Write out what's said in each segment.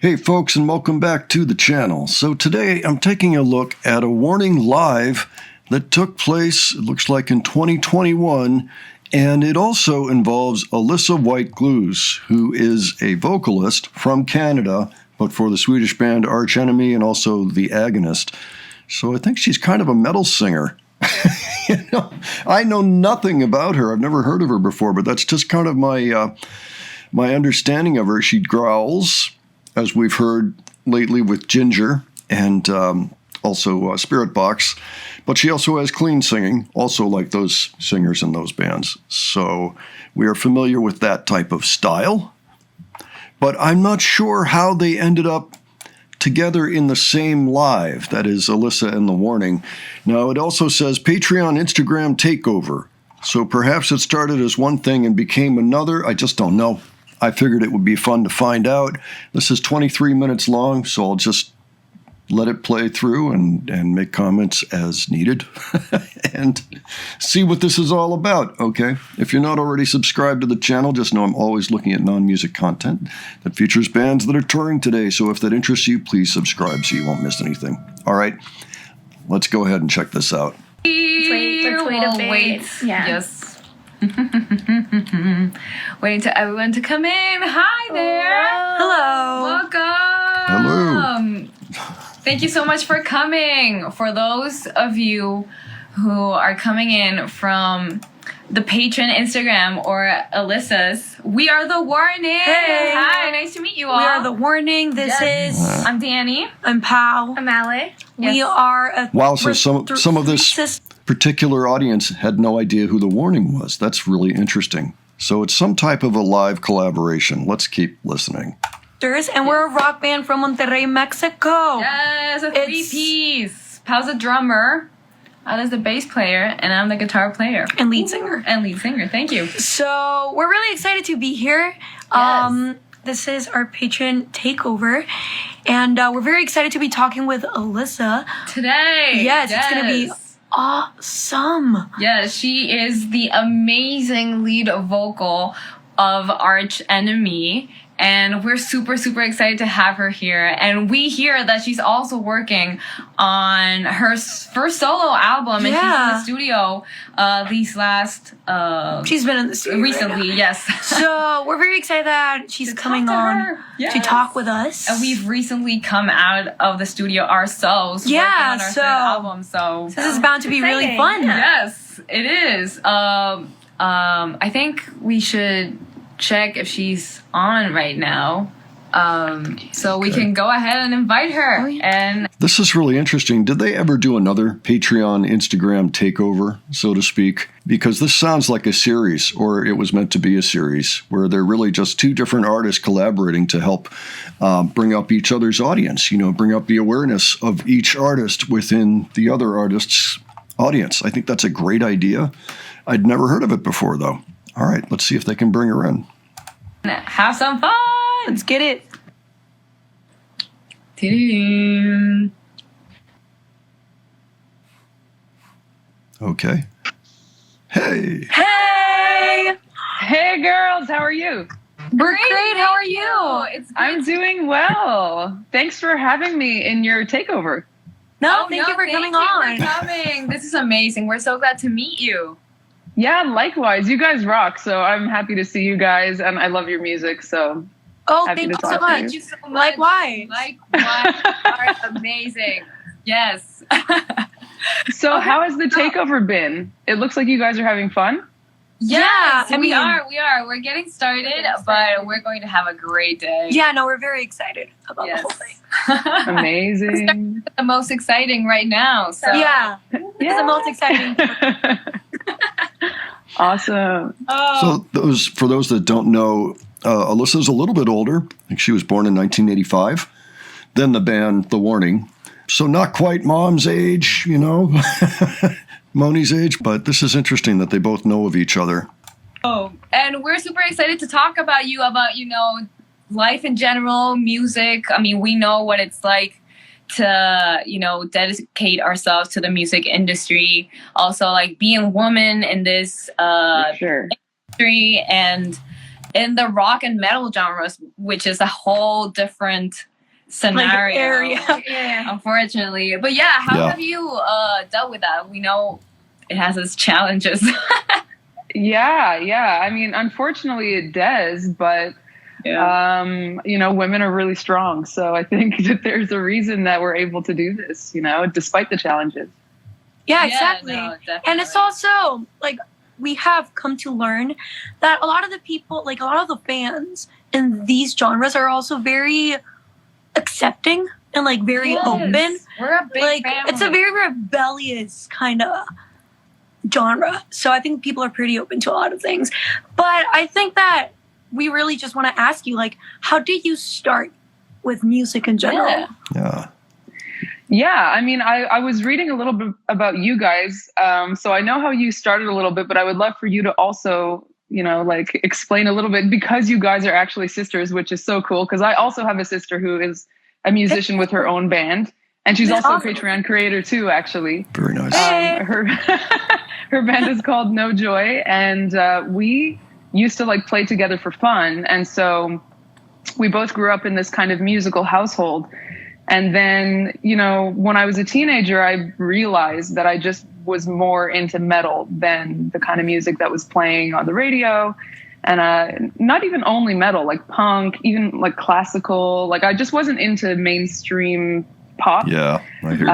Hey folks, and welcome back to the channel. So today I'm taking a look at a Warning Live that took place, it looks like in 2021, and it also involves Alissa White-Gluz, who is a vocalist from Canada, but for the Swedish band Arch Enemy and also The Agonist. So I think she's kind of a metal singer. I know nothing about her. I've never heard of her before, but that's just kind of my understanding of her. She growls, as we've heard lately with Ginger, and also Spirit Box. But she also has clean singing, also like those singers in those bands. So we are familiar with that type of style. But I'm not sure how they ended up together in the same live, that is Alyssa and The Warning. Now, it also says Patreon Instagram Takeover. So perhaps it started as one thing and became another. I just don't know. I figured it would be fun to find out. This is 23 minutes long, so I'll just let it play through and make comments as needed and see what this is all about, okay? If you're not already subscribed to the channel, just know I'm always looking at non-music content that features bands that are touring today, so if that interests you, please subscribe so you won't miss anything. All right, let's go ahead and check this out. Let's wait a bit. Yeah. Yes. Waiting for everyone to come in. Hi there. Hello. Welcome. Hello. Thank you so much for coming. For those of you who are coming in from the Patreon Instagram or Alyssa's, we are The Warning. Hey. Hi, nice to meet you all. We are The Warning. This is... I'm Danny. I'm Pau. I'm Ale. We Yes. are a... Wow, so some of this particular audience had no idea who The Warning was. That's really interesting. So it's some type of a live collaboration. Let's keep listening. And we're a rock band from Monterrey, Mexico. Yes, a three-piece. Pau's a drummer. Ala's the bass player, and I'm the guitar player. And lead singer. And lead singer, thank you. So we're really excited to be here. Yes. This is our Patreon Takeover. And we're very excited to be talking with Alyssa. Today. Yes, it's going to be awesome. Yes, she is the amazing lead vocal of Arch Enemy. And we're super, super excited to have her here. And we hear that she's also working on her first solo album. And she's in the studio these last... she's been in the studio recently, right yes. So we're very excited that she's coming on to talk with us. And we've recently come out of the studio ourselves. Yeah, working on our so third album. So this is bound to be really fun. Yes, it is. I think we should check if she's on right now, so we can go ahead and invite her. And This is really interesting. Did they ever do another Patreon Instagram takeover, so to speak? Because this sounds like a series, or it was meant to be a series, where they're really just two different artists collaborating to help bring up each other's audience, bring up the awareness of each artist within the other artist's audience. I think that's a great idea. I'd never heard of it before, though. All right, let's see if they can bring her in. have some fun. Let's get it. Okay. Hey. Hey! Hey girls, how are you? We're great. How are you? I'm doing well. Thanks for having me in your takeover. Thank you for coming on. This is amazing. We're so glad to meet you. Yeah, likewise. You guys rock. So I'm happy to see you guys, and I love your music. So happy thank to you so talk to much. Thank you so much. Likewise. You are amazing. Yes. So how has the takeover been? It looks like you guys are having fun. Yes, I mean- we are. We're getting started, but we're going to have a great day. Yeah, no, we're very excited about the whole thing. Amazing. The most exciting right now. So Yeah, this is the most exciting. Awesome. Oh. So for those that don't know, Alyssa's a little bit older. I think she was born in 1985. Then the band, The Warning. So not quite mom's age, Moni's age, but this is interesting that they both know of each other. Oh, and we're super excited to talk about life in general, music. I mean, we know what it's like to, dedicate ourselves to the music industry. Also, like being a woman in this industry and in the rock and metal genres, which is a whole different scenario. area. Unfortunately. But yeah, how have you dealt with that? We know it has its challenges. Yeah. I mean, unfortunately it does, but women are really strong. So I think that there's a reason that we're able to do this, despite the challenges. Yeah, exactly. No, and it's also like we have come to learn that a lot of the people, like a lot of the fans in these genres are also very accepting and like very open. We're a big family. It's a very rebellious kind of genre. So I think people are pretty open to a lot of things. But I think that we really just want to ask you, like, how did you start with music in general? Yeah, I mean, I was reading a little bit about you guys. So I know how you started a little bit, but I would love for you to also, explain a little bit, because you guys are actually sisters, which is so cool. Because I also have a sister who is a musician with her own band. And she's also a Patreon creator too, actually. Very nice. Her band is called No Joy. And we used to play together for fun. And so we both grew up in this kind of musical household. And then, when I was a teenager, I realized that I just was more into metal than the kind of music that was playing on the radio. And not even only metal, like punk, even like classical. I just wasn't into mainstream pop. Yeah, I hear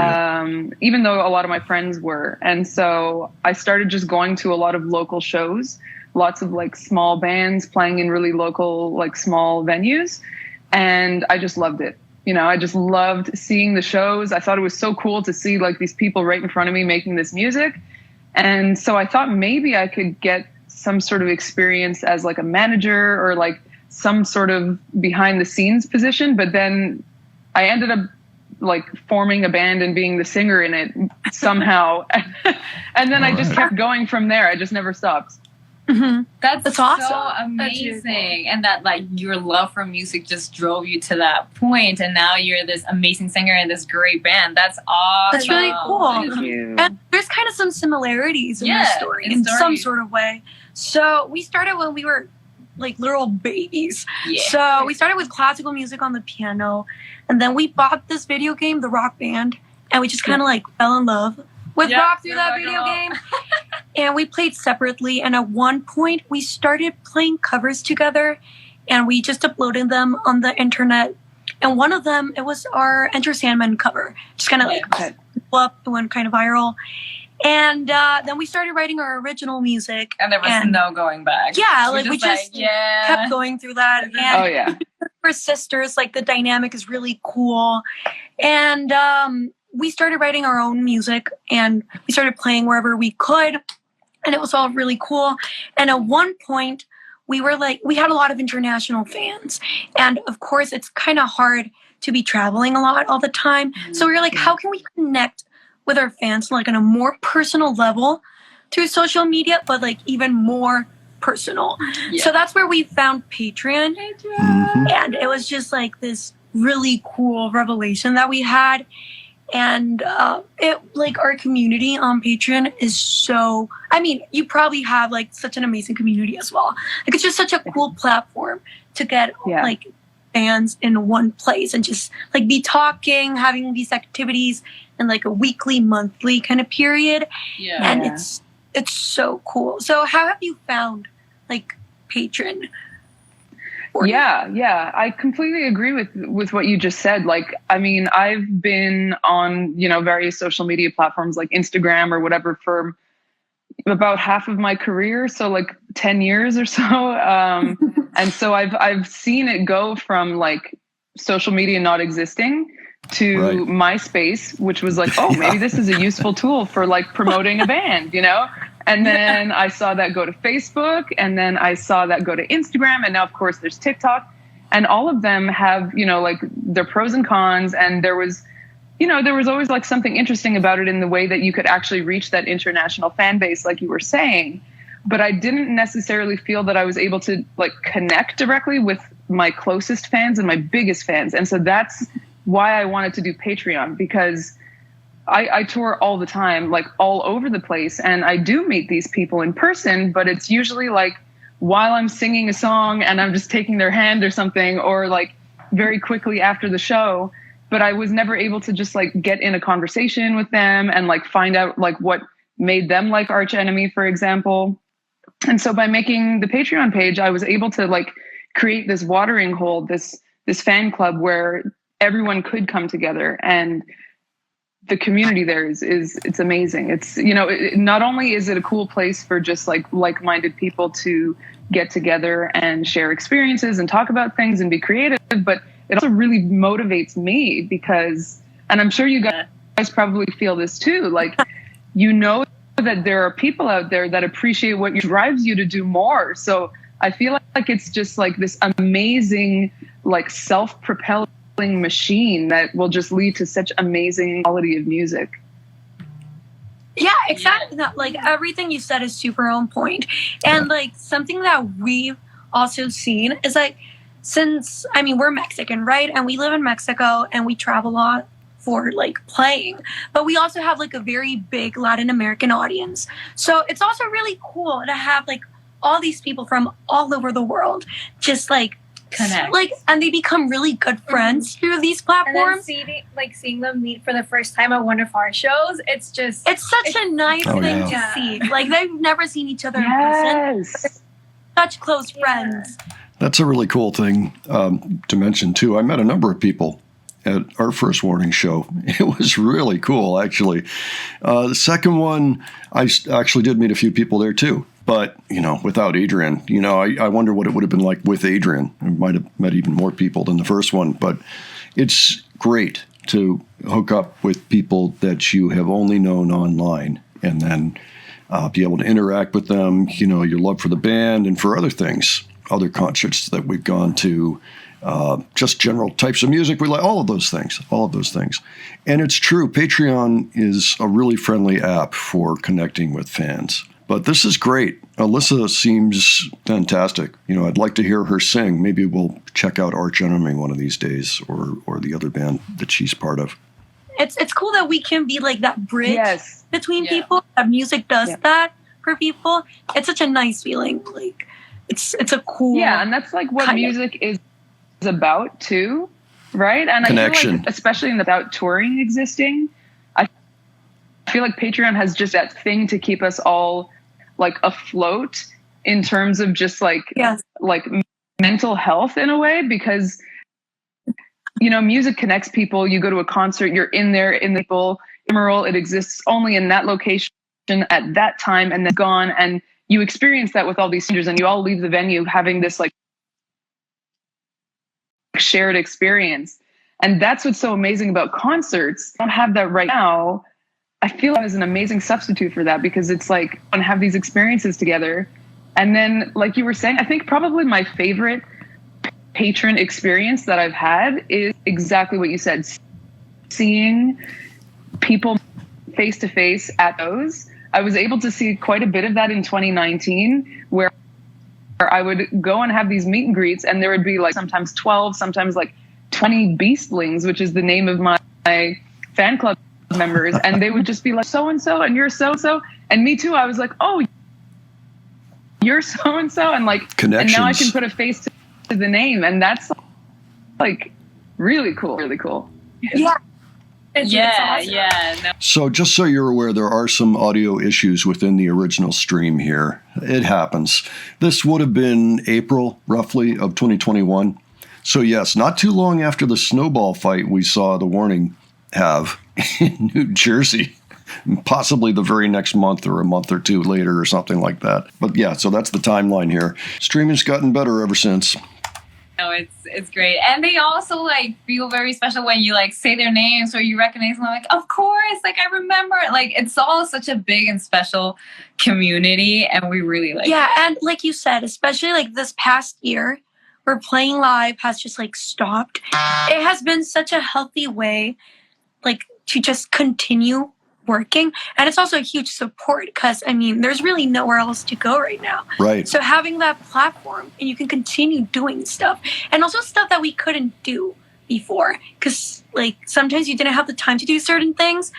you. Even though a lot of my friends were. And so I started just going to a lot of local shows, lots of small bands playing in really local, small venues. And I just loved it. I just loved seeing the shows. I thought it was so cool to see these people right in front of me making this music. And so I thought maybe I could get some sort of experience as a manager or some sort of behind the scenes position. But then I ended up forming a band and being the singer in it somehow. And then I just kept going from there. I just never stopped. Mm-hmm. That's awesome. So amazing. Really cool. And that your love for music just drove you to that point, and now you're this amazing singer in this great band. That's awesome. That's really cool. Thank you. And there's kind of some similarities in the story in some sort of way. So we started when we were little babies. Yeah. So we started with classical music on the piano, and then we bought this video game, the Rock Band, and we just kind of fell in love with rock through that video game. And we played separately. And at one point, we started playing covers together. And we just uploaded them on the internet. And one of them, it was our Enter Sandman cover. Just kind of blew up, it went kind of viral. And then we started writing our original music. And there was no going back. Yeah, we just kept going through that. And we're sisters. The dynamic is really cool. And we started writing our own music. And we started playing wherever we could. And it was all really cool. And at one point, we were we had a lot of international fans. And of course, it's kind of hard to be traveling a lot all the time. Mm-hmm. So we were how can we connect with our fans on a more personal level through social media, but even more personal? Yeah. So that's where we found Patreon. Mm-hmm. And it was just this really cool revelation that we had. And it our community on Patreon is so, I mean, you probably have such an amazing community as well. It's just such a cool platform to get fans in one place and just be talking, having these activities in a weekly, monthly kind of period. Yeah. And it's so cool. So how have you found Patreon? Yeah. I completely agree with what you just said. I mean, I've been on, various social media platforms like Instagram or whatever for about half of my career. So 10 years or so. And so I've seen it go from social media not existing to MySpace, which was maybe this is a useful tool for promoting a band, And then I saw that go to Facebook, and then I saw that go to Instagram, and now of course there's TikTok, and all of them have, their pros and cons. And there was always something interesting about it in the way that you could actually reach that international fan base, like you were saying. But I didn't necessarily feel that I was able to connect directly with my closest fans and my biggest fans. And so that's why I wanted to do Patreon, because I tour all the time, all over the place. And I do meet these people in person, but it's usually while I'm singing a song and I'm just taking their hand or something, or very quickly after the show, but I was never able to just like get in a conversation with them and like find out like what made them like Arch Enemy, for example. And so by making the Patreon page, I was able to like create this watering hole, this fan club where everyone could come together, and the community there is it's amazing. It's, you know, not only is it a cool place for just like-minded people to get together and share experiences and talk about things and be creative, but it also really motivates me because, and I'm sure you guys probably feel this too, like, you know, that there are people out there that appreciate what drives you to do more. So I feel like it's just like this amazing, like self-propelling machine that will just lead to such amazing quality of music. Yeah, exactly. That, like, everything you said is super on point. And like something that we've also seen is like, since, I mean, we're Mexican, right? And we live in Mexico and we travel a lot for like playing, but we also have like a very big Latin American audience. So it's also really cool to have like all these people from all over the world just like connect, like, and they become really good friends through these platforms. And then seeing them meet for the first time at one of our shows, it's such a nice thing to see. Like, they've never seen each other in person. Such close friends. That's a really cool thing to mention too. I met a number of people at our first Warning show. It was really cool, actually. The second one, I actually did meet a few people there too. But, you know, without Adrian, you know, I wonder what it would have been like with Adrian. I might have met even more people than the first one. But it's great to hook up with people that you have only known online and then be able to interact with them, you know, your love for the band and for other things, other concerts that we've gone to, just general types of music we like, all of those things. And it's true, Patreon is a really friendly app for connecting with fans. But this is great. Alyssa seems fantastic. You know, I'd like to hear her sing. Maybe we'll check out Arch Enemy one of these days, or the other band that she's part of. It's cool that we can be like that bridge between people. That music does that for people. It's such a nice feeling. Like, it's a cool. Yeah, and that's like what music is about too, right? And connection. I feel like, especially without touring existing, I feel like Patreon has just that thing to keep us all like afloat in terms of just like mental health in a way, because, you know, music connects people. You go to a concert, you're in there, in the people, it exists only in that location at that time and then gone. And you experience that with all these strangers, and you all leave the venue having this like shared experience. And that's what's so amazing about concerts. I don't have that right now. I feel like it's an amazing substitute for that, because it's like, I have these experiences together. And then, like you were saying, I think probably my favorite patron experience that I've had is exactly what you said. Seeing people face to face at those. I was able to see quite a bit of that in 2019, where I would go and have these meet and greets, and there would be like sometimes 12, sometimes like 20 beastlings, which is the name of my fan club members, and they would just be like, so-and-so, and you're so-and-so, and me too. I was like, oh, you're so-and-so, and like, and now I can put a face to the name, and that's like really cool. Yeah. No. So just so you're aware, there are some audio issues within the original stream here. It happens. This would have been April, roughly, of 2021. So yes, not too long after the snowball fight we saw the Warning have in New Jersey, possibly the very next month or a month or two later or something like that. But yeah, so that's the timeline here. Streaming's gotten better ever since. No, it's great. And they also like feel very special when you like say their names or you recognize them. Like, of course, like I remember. Like, it's all such a big and special community, and we really like it. And like you said, especially like this past year where playing live has just like stopped. It has been such a healthy way like to just continue working, and it's also a huge support because I mean there's really nowhere else to go right now, right? So having that platform, and you can continue doing stuff, and also stuff that we couldn't do before, because like sometimes you didn't have the time to do certain things,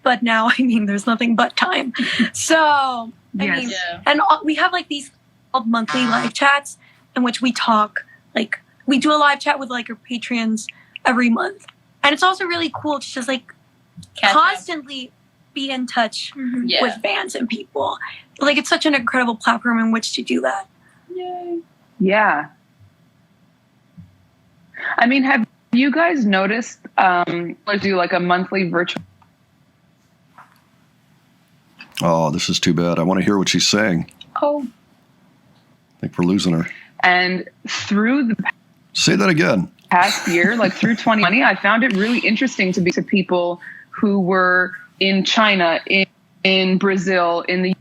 but now I mean there's nothing but time. So and we have like these monthly live chats in which we talk, like we do a live chat with like our Patreons every month. And it's also really cool to just like constantly be in touch with bands and people. Like it's such an incredible platform in which to do that. Yay. Yeah. I mean, have you guys noticed, let's do like a monthly virtual. Oh, this is too bad. I want to hear what she's saying. Oh. I think we're losing her. And through the Say that again. Past year, like through 2020, I found it really interesting to be to people who were in China, in Brazil, in the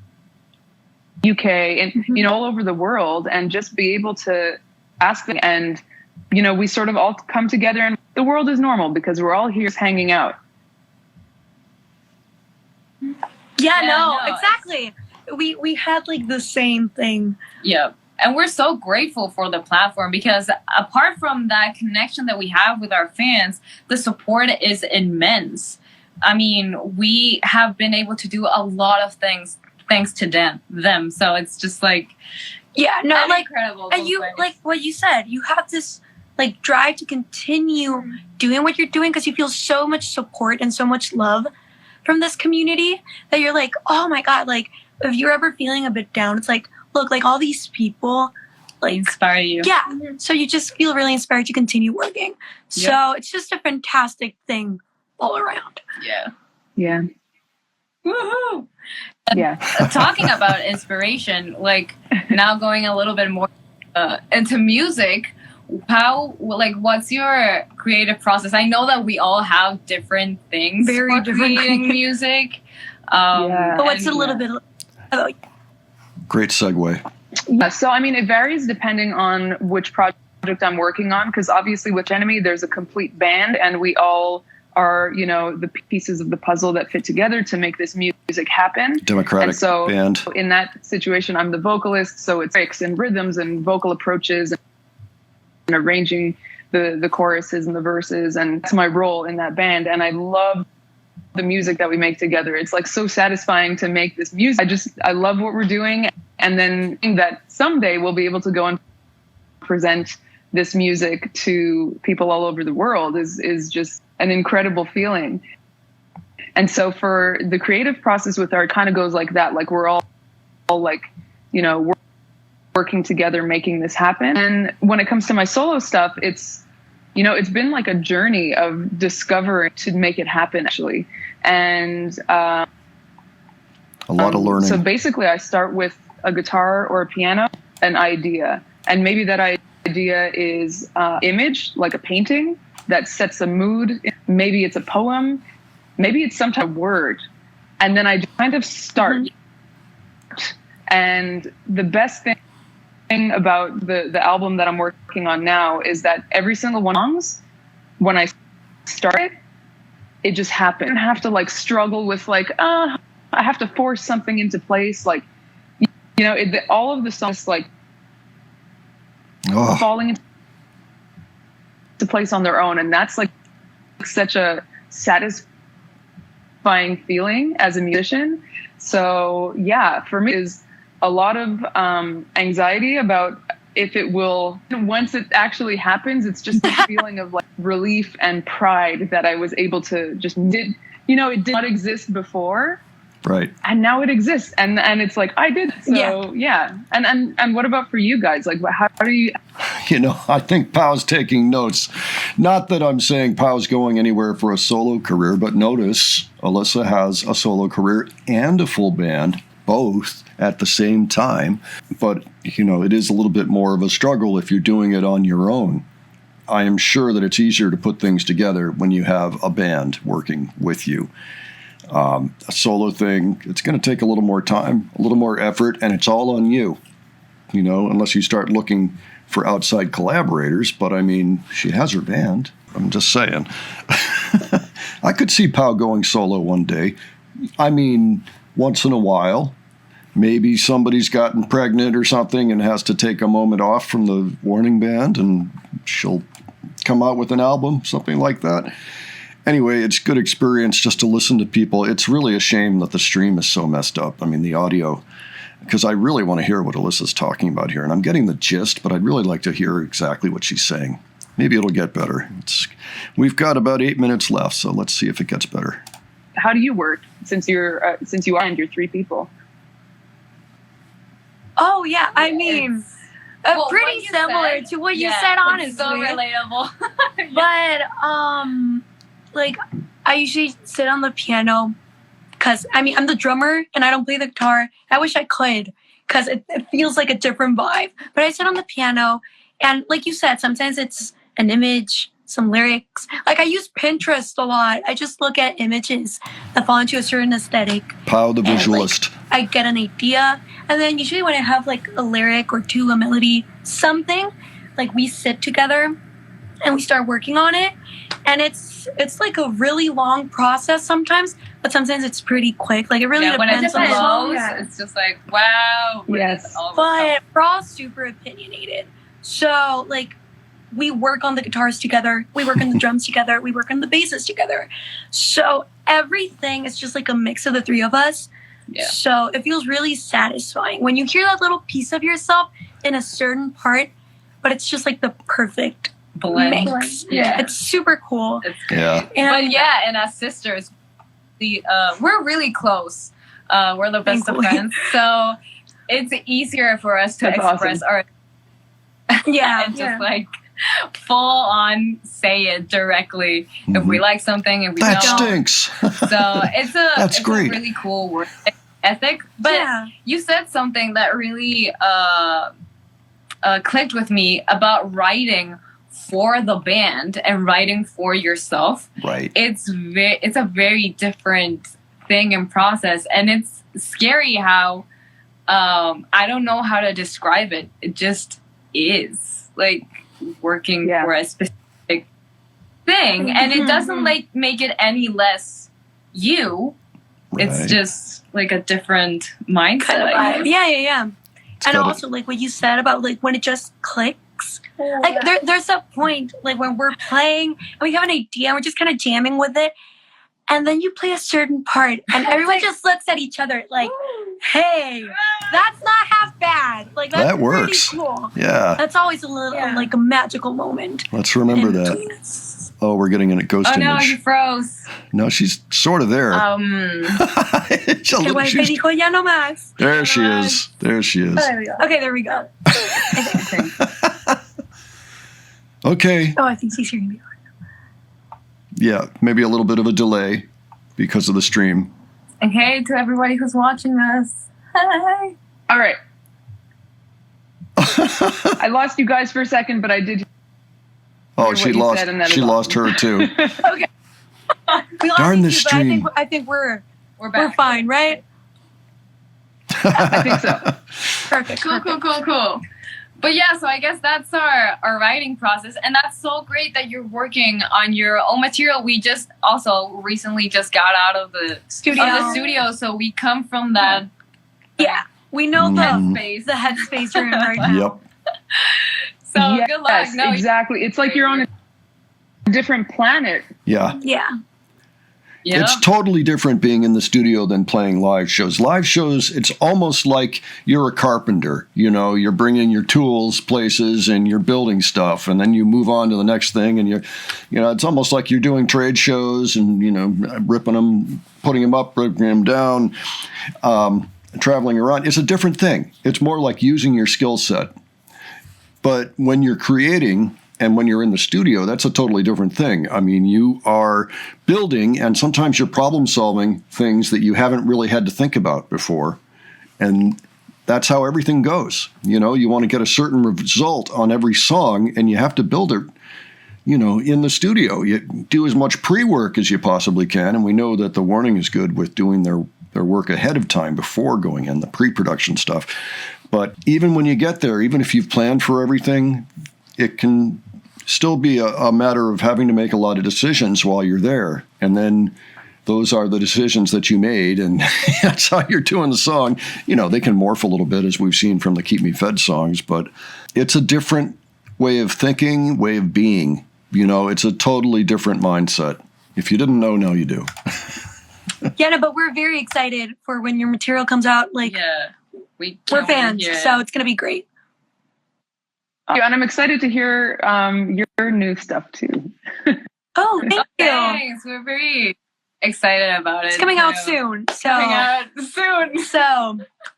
UK, and you know, all over the world, and just be able to ask them. And you know, we sort of all come together, and the world is normal because we're all here hanging out. Yeah, no, exactly. We had like the same thing. Yeah. And we're so grateful for the platform because apart from that connection that we have with our fans, the support is immense. I mean, we have been able to do a lot of things thanks to them. So it's just like, yeah, no, like incredible. And you like what you said, you have this like drive to continue doing what you're doing because you feel so much support and so much love from this community that you're like, oh my God, like if you're ever feeling a bit down, it's like, look, like all these people like inspire you. Yeah. So you just feel really inspired to continue working. So it's just a fantastic thing all around. Yeah. Yeah. Woohoo. Yeah. Talking about inspiration, like now going a little bit more into music, what's your creative process? I know that we all have different things Very for different creating music. But what's a little bit Great segue. Yeah, so I mean, it varies depending on which project I'm working on, because obviously with Enemy, there's a complete band, and we all are, you know, the pieces of the puzzle that fit together to make this music happen. Democratic band. In that situation, I'm the vocalist, so it's lyrics and rhythms and vocal approaches and arranging the choruses and the verses, and that's my role in that band. And I love the music that we make together. It's like so satisfying to make this music. I love what we're doing, and then that someday we'll be able to go and present this music to people all over the world is just an incredible feeling. And so for the creative process with art kind of goes like that, like we're all like, you know, we're working together making this happen. And when it comes to my solo stuff, it's, you know, it's been like a journey of discovering to make it happen, actually. And a lot of learning. So basically, I start with a guitar or a piano, an idea. And maybe that idea is image, like a painting that sets a mood. Maybe it's a poem. Maybe it's some type of word. And then I kind of start. And the best thing about the album that I'm working on now is that every single one of the songs, when I started, it just happened. I don't have to like struggle with like, I have to force something into place. Like, you know, all of the songs like falling into place on their own. And that's like such a satisfying feeling as a musician. So yeah, for me is a lot of anxiety about if it will, once it actually happens, it's just a feeling of like relief and pride that I was able to it did not exist before. Right. And now it exists. And it's like, I did. So yeah. And what about for you guys? Like, how do you? You know, I think Pau's taking notes. Not that I'm saying Pau's going anywhere for a solo career, but notice Alyssa has a solo career and a full band, both at the same time. But, you know, it is a little bit more of a struggle if you're doing it on your own. I am sure that it's easier to put things together when you have a band working with you. A solo thing, it's going to take a little more time, a little more effort, and it's all on you, you know, unless you start looking for outside collaborators. But, I mean, she has her band. I'm just saying. I could see Pau going solo one day. I mean, once in a while. Maybe somebody's gotten pregnant or something and has to take a moment off from the Warning Band, and she'll come out with an album, something like that. Anyway, it's good experience just to listen to people. It's really a shame that the stream is so messed up. I mean, the audio because I really want to hear what Alyssa's talking about here. And I'm getting the gist, but I'd really like to hear exactly what she's saying. Maybe it'll get better. We've got about 8 minutes left, so let's see if it gets better. How do you work since you are and you're 3 people? Oh, yeah. I mean, pretty similar to what you said, honestly. So relatable. But, like, I usually sit on the piano because, I mean, I'm the drummer and I don't play the guitar. I wish I could because it feels like a different vibe. But I sit on the piano and, like you said, sometimes it's an image, some lyrics. Like, I use Pinterest a lot. I just look at images that fall into a certain aesthetic. Pow the visualist. Like, I get an idea. And then usually when I have, like, a lyric or 2, a melody, something, like, we sit together and we start working on it. And it's like a really long process sometimes, but sometimes it's pretty quick. Like, it really depends on the song. It's just like, wow. Yes. But we're all super opinionated. So, like, we work on the guitars together. We work on the drums together. We work on the basses together. So everything is just like a mix of the 3 of us. Yeah. So it feels really satisfying when you hear that little piece of yourself in a certain part, but it's just like the perfect mix. Yeah. It's super cool. And as sisters, we're really close. We're the best of friends. So it's easier for us to express our and just like full on say it directly if we like something and we that don't. Stinks. So it's great. a really cool work ethic. But you said something that really clicked with me about writing for the band and writing for yourself. Right. It's a very different thing and process, and it's scary how I don't know how to describe it. It just is like working for a specific thing, and it doesn't like make it any less you. Right. It's just like a different mindset. Yeah. And also like what you said about like when it just clicks. Like there's a point like when we're playing and we have an idea and we're just kind of jamming with it, and then you play a certain part and everyone just looks at each other like, hey, that's not half bad. Like that's that works. Pretty cool. Yeah. That's always a little like a magical moment. Let's remember that. Oh, we're getting a ghost image. Oh no, you froze. No, she's sort of there. There she is. There she is. Oh, there we go. Okay, there we go. Okay. Oh, I think she's hearing me. Yeah, maybe a little bit of a delay because of the stream. And hey to everybody who's watching us. Hi. All right. I lost you guys for a second, but I did. Oh, she lost her too. Okay. Darn the stream. I think we're fine, right? I think so. Perfect. Cool. But yeah, so I guess that's our writing process, and that's so great that you're working on your own material. We just also recently just got out of the studio, so we come from that. Yeah, we know the headspace you're in right now. Yep. So good luck. No, exactly. It's like you're on a different planet. Yeah. Yeah. It's totally different being in the studio than playing live shows. Live shows, it's almost like you're a carpenter. You know, you're bringing your tools places and you're building stuff, and then you move on to the next thing. And it's almost like you're doing trade shows and, ripping them, putting them up, ripping them down, traveling around. It's a different thing. It's more like using your skill set. But when you're creating and when you're in the studio, that's a totally different thing. I mean, you are building, and sometimes you're problem solving things that you haven't really had to think about before. And that's how everything goes. You want to get a certain result on every song, and you have to build it, in the studio. You do as much pre-work as you possibly can, and we know that the Warning is good with doing their work ahead of time before going in, the pre-production stuff. But even when you get there, even if you've planned for everything, it can still be a matter of having to make a lot of decisions while you're there. And then those are the decisions that you made, and that's how you're doing the song. They can morph a little bit, as we've seen from the Keep Me Fed songs, but it's a different way of thinking, way of being. It's a totally different mindset. If you didn't know, now you do. But we're very excited for when your material comes out. we're fans, so it's going to be great. And I'm excited to hear your new stuff too. Oh, thank you. Thanks. We're very excited about it. It's coming out soon. So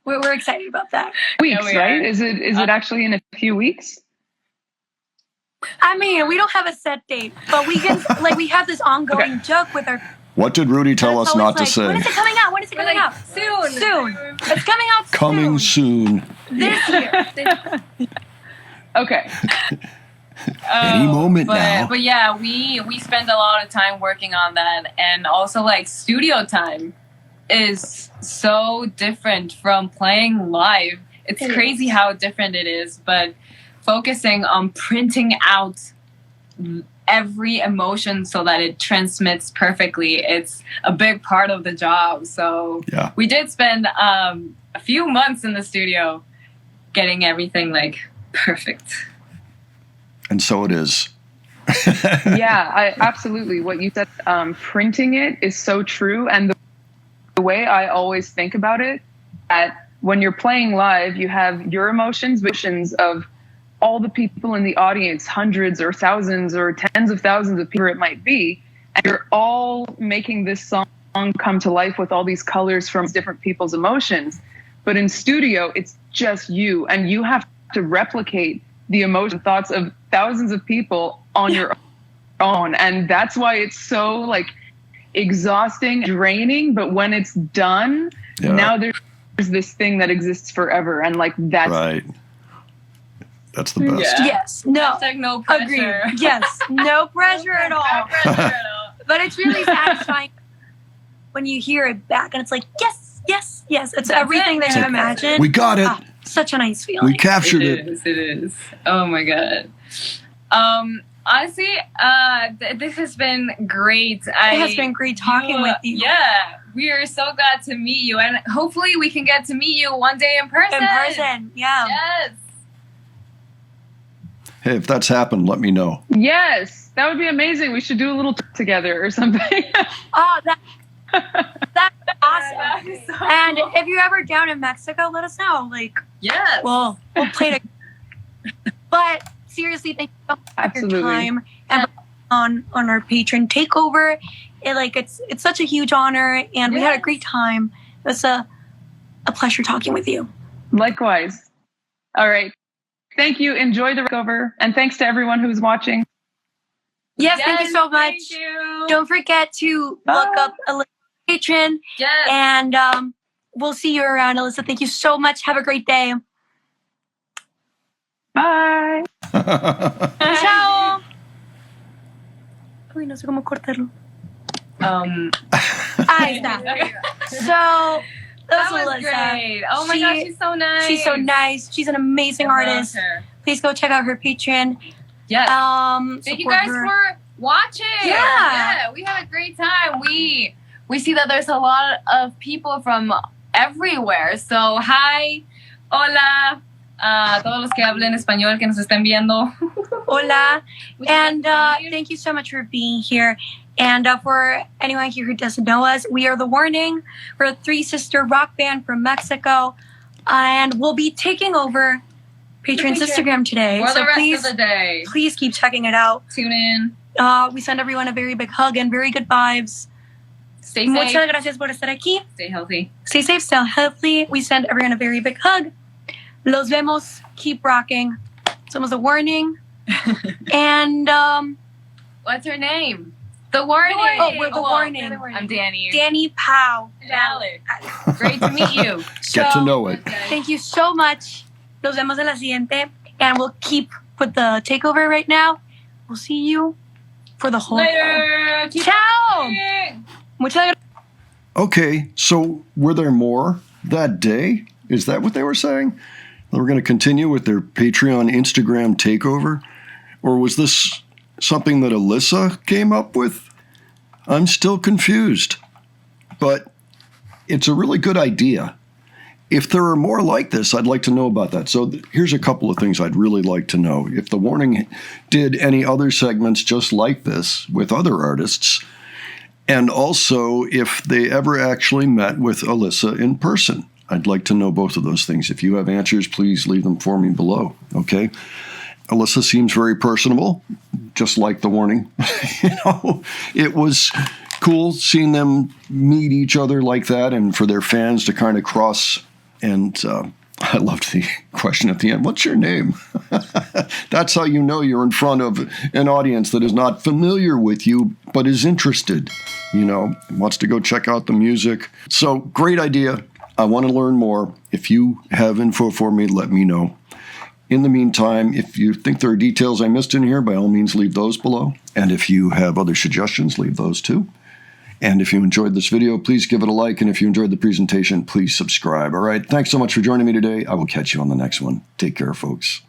we're excited about that. Weeks, right? Is it actually in a few weeks? I mean, we don't have a set date, but we can we have this ongoing joke with our. What did Rudy tell us not to say? When is it coming out? When is it coming out? Soon. It's coming out soon. Coming soon. This year. Okay. Any moment now. But yeah, we spend a lot of time working on that, and also like studio time is so different from playing live. It's crazy how different it is, but focusing on printing out every emotion so that it transmits perfectly, it's a big part of the job. So we did spend a few months in the studio getting everything like perfect. And so it is. Yeah, absolutely. What you said, printing it is so true. And the way I always think about it, that when you're playing live, you have your emotions of all the people in the audience, hundreds or thousands or tens of thousands of people it might be, and you're all making this song come to life with all these colors from different people's emotions. But in studio, it's just you, and you have to replicate the emotion thoughts of thousands of people on your own. And that's why it's so like exhausting, draining. But when it's done, now there's this thing that exists forever. And like that's right. That's the best. Yeah. Yes. No. Like no pressure. Agreed. Yes. No pressure at all. But it's really satisfying when you hear it back and it's like, yes. It's everything that you imagined. We got it. Such a nice feeling. We captured it. It is. Oh my God. Honestly, this has been great. It has been great talking with you. Yeah. We are so glad to meet you. And hopefully we can get to meet you one day in person. Yeah. Yes. Hey, if that's happened, let me know. Yes. That would be amazing. We should do a little together or something. Oh, that's awesome. And if you're ever down in Mexico, let us know. Yes. We'll play it. But seriously, thank you so much for your time and on our patron takeover. It's such a huge honor, and we had a great time. It was a pleasure talking with you. Likewise. All right. Thank you. Enjoy the takeover, and thanks to everyone who's watching. Yes, thank you so much. Thank you. Don't forget to look up Alissa patron. Yes. And we'll see you around, Alyssa. Thank you so much. Have a great day. Bye. Ciao. Uy, no sé cómo cortarlo. Ahí está. So, that was Alyssa. great. Oh my gosh, she's so nice. She's so nice. She's an amazing artist. Please go check out her Patreon. Yes. Thank you guys for watching. Yeah. We had a great time. We see that there's a lot of people from everywhere. So, hi, hola, todos los que hablen español que nos estén viendo. Hola. And thank you so much for being here. And for anyone here who doesn't know us, we are The Warning. We're a three-sister rock band from Mexico. And we'll be taking over Patreon's Instagram today. For the rest of the day. Please keep checking it out. Tune in. We send everyone a very big hug and very good vibes. Stay safe. Muchas gracias por estar aquí. Stay healthy. Stay safe, stay healthy. We send everyone a very big hug. Los vemos. Keep rocking. Somos The Warning. And what's her name? The Warning. Oh, we're The Warning. I'm Danny. Danny Powell. Alex. Great to meet you. Get to know it. Thank you so much. Nos vemos en la siguiente. And we'll keep with the takeover right now. We'll see you for the whole later. Ciao. Muchas gracias. Okay, so were there more that day? Is that what they were saying? They were going to continue with their Patreon Instagram takeover? Or was this something that Alyssa came up with? I'm still confused. But it's a really good idea. If there are more like this, I'd like to know about that. So here's a couple of things I'd really like to know. If The Warning did any other segments just like this with other artists, and also if they ever actually met with Alyssa in person. I'd like to know both of those things. If you have answers, please leave them for me below, okay? Alyssa seems very personable, just like the warning. It was cool seeing them meet each other like that and for their fans to kind of cross. And I loved the question at the end, what's your name? That's how you know you're in front of an audience that is not familiar with you, but is interested, wants to go check out the music. So great idea. I want to learn more. If you have info for me, let me know. In the meantime, if you think there are details I missed in here, by all means, leave those below. And if you have other suggestions, leave those too. And if you enjoyed this video, please give it a like. And if you enjoyed the presentation, please subscribe. All right. Thanks so much for joining me today. I will catch you on the next one. Take care, folks.